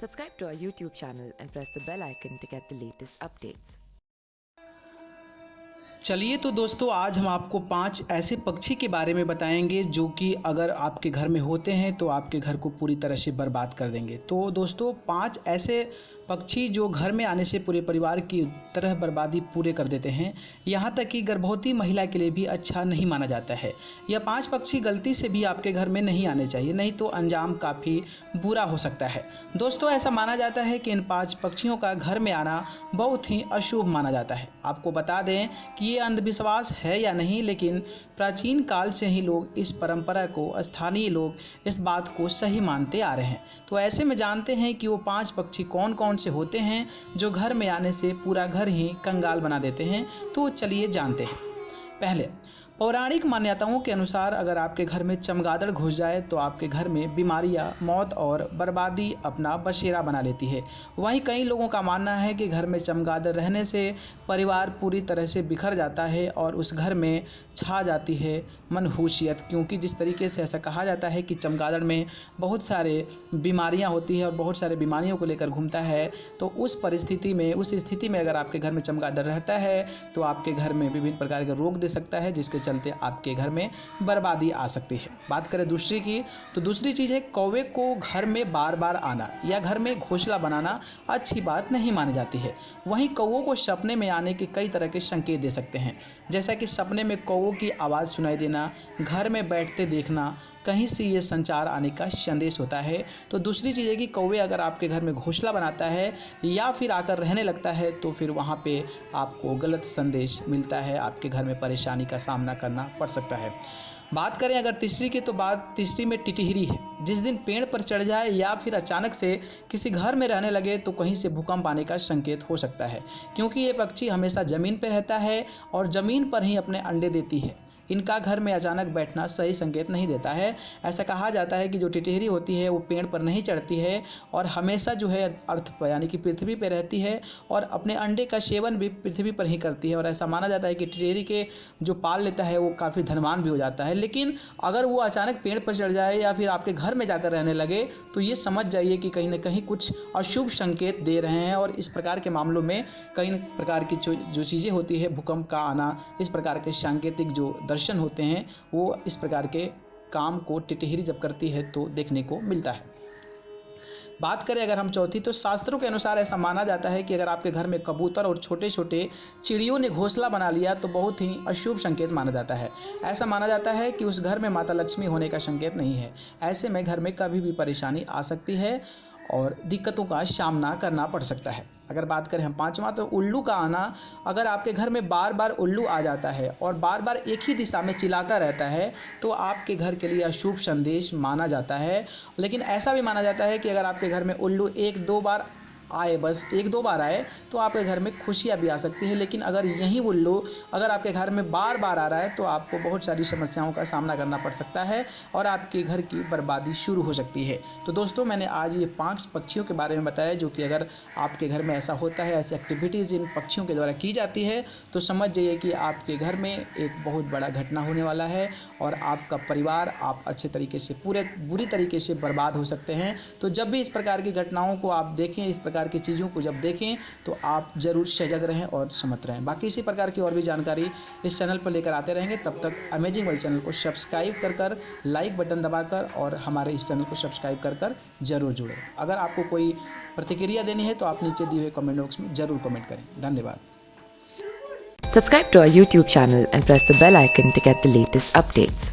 Subscribe to our YouTube channel and press the bell icon to get the latest updates. चलिए तो दोस्तों, आज हम आपको 5 ऐसे पक्षी के बारे में बताएंगे जो कि अगर आपके घर में होते हैं तो आपके घर को पूरी तरह से बर्बाद कर देंगे। तो दोस्तों, 5 ऐसे पक्षी जो घर में आने से पूरे परिवार की तरह बर्बादी पूरे कर देते हैं, यहाँ तक कि गर्भवती महिला के लिए भी अच्छा नहीं माना जाता है। यह 5 पक्षी गलती से भी आपके घर में नहीं आने चाहिए, नहीं तो अंजाम काफ़ी बुरा हो सकता है। दोस्तों, ऐसा माना जाता है कि इन 5 पक्षियों का घर में आना बहुत ही अशुभ माना जाता है। आपको बता दें कि ये अंधविश्वास है या नहीं, लेकिन प्राचीन काल से ही लोग इस परंपरा को, स्थानीय लोग इस बात को सही मानते आ रहे हैं। तो ऐसे में जानते हैं कि वो 5 पक्षी कौन कौन से होते हैं जो घर में आने से पूरा घर ही कंगाल बना देते हैं। तो चलिए जानते हैं। पहले, पौराणिक मान्यताओं के अनुसार अगर आपके घर में चमगादड़ घुस जाए तो आपके घर में बीमारियां, मौत और बर्बादी अपना बसेरा बना लेती है। वहीं कई लोगों का मानना है कि घर में चमगादड़ रहने से परिवार पूरी तरह से बिखर जाता है और उस घर में छा जाती है मनहूसियत, क्योंकि जिस तरीके से ऐसा कहा जाता है कि चमगादड़ में बहुत सारे बीमारियां होती है और बहुत सारे बीमारियों को लेकर घूमता है। तो उस स्थिति में अगर आपके घर में चमगादड़ रहता है तो आपके घर में विभिन्न प्रकार के रोग दे सकता है, जिसके चलते आपके घर में बर्बादी आ सकती है। बात करें दूसरी की, तो दूसरी चीज़ है कौवे को घर में बार बार आना या घर में घोंसला बनाना अच्छी बात नहीं मानी जाती है। वहीं कौवों को सपने में आने के कई तरह के संकेत दे सकते हैं, जैसा कि सपने में कौवों की आवाज़ सुनाई देना, घर में बैठते देखना, कहीं से ये संचार आने का संदेश होता है। तो दूसरी चीज़ है कि कौवे अगर आपके घर में घोंसला बनाता है या फिर आकर रहने लगता है तो फिर वहाँ पे आपको गलत संदेश मिलता है, आपके घर में परेशानी का सामना करना पड़ सकता है। बात करें अगर तीसरी की, तो बात तीसरी में टिटहिरी है। जिस दिन पेड़ पर चढ़ जाए या फिर अचानक से किसी घर में रहने लगे तो कहीं से भूकंप आने का संकेत हो सकता है, क्योंकि ये पक्षी हमेशा ज़मीन पर रहता है और ज़मीन पर ही अपने अंडे देती है। इनका घर में अचानक बैठना सही संकेत नहीं देता है। ऐसा कहा जाता है कि जो टिटहिरी होती है वो पेड़ पर नहीं चढ़ती है और हमेशा जो है अर्थ पर यानी कि पृथ्वी पर रहती है और अपने अंडे का सेवन भी पृथ्वी पर ही करती है। और ऐसा माना जाता है कि टिटहिरी के जो पाल लेता है वो काफ़ी धनवान भी हो जाता है। लेकिन अगर वो अचानक पेड़ पर चढ़ जाए या फिर आपके घर में जाकर रहने लगे तो ये समझ जाइए कि कहीं ना कहीं कुछ अशुभ संकेत दे रहे हैं। और इस प्रकार के मामलों में कई प्रकार की जो चीज़ें होती है, भूकंप का आना, इस प्रकार के सांकेतिक जो दर्शन होते हैं वो इस प्रकार के काम को टिटहिरी जब करती है तो देखने को मिलता है। बात करें अगर हम चौथी, तो शास्त्रों के अनुसार ऐसा माना जाता है कि अगर आपके घर में कबूतर और छोटे छोटे चिड़ियों ने घोंसला बना लिया तो बहुत ही अशुभ संकेत माना जाता है। ऐसा माना जाता है कि उस घर में माता लक्ष्मी होने का संकेत नहीं है। ऐसे में घर में कभी भी परेशानी आ सकती है और दिक्कतों का सामना करना पड़ सकता है। अगर बात करें हम पांचवा, तो उल्लू का आना। अगर आपके घर में बार बार उल्लू आ जाता है और बार बार एक ही दिशा में चिल्लाता रहता है तो आपके घर के लिए अशुभ संदेश माना जाता है। लेकिन ऐसा भी माना जाता है कि अगर आपके घर में उल्लू 1-2 बार आए, बस 1-2 बार आए तो आपके घर में खुशियाँ भी आ सकती है। लेकिन अगर यही उल्लू अगर आपके घर में बार बार आ रहा है तो आपको बहुत सारी समस्याओं का सामना करना पड़ सकता है और आपके घर की बर्बादी शुरू हो सकती है। तो दोस्तों, मैंने आज ये 5 पक्षियों के बारे में बताया जो कि अगर आपके घर में ऐसा होता है, ऐसी एक्टिविटीज़ इन पक्षियों के द्वारा की जाती है तो समझ जाइए कि आपके घर में एक बहुत बड़ा घटना होने वाला है और आपका परिवार, आप अच्छे तरीके से बुरी तरीके से बर्बाद हो सकते हैं। तो जब भी इस प्रकार की घटनाओं को आप देखें, इस प्रकार की चीज़ों को जब देखें तो आप ज़रूर सजग रहें और समझ रहें। बाकी इसी प्रकार की और भी जानकारी इस चैनल पर लेकर आते रहेंगे। तब तक अमेजिंग वर्ल्ड चैनल को सब्सक्राइब कर लाइक बटन दबाकर और हमारे इस चैनल को सब्सक्राइब कर ज़रूर जुड़ें। अगर आपको कोई प्रतिक्रिया देनी है तो आप नीचे दिए हुए कमेंट बॉक्स में ज़रूर कमेंट करें। धन्यवाद। Subscribe to our YouTube channel and press the bell icon to get the latest updates.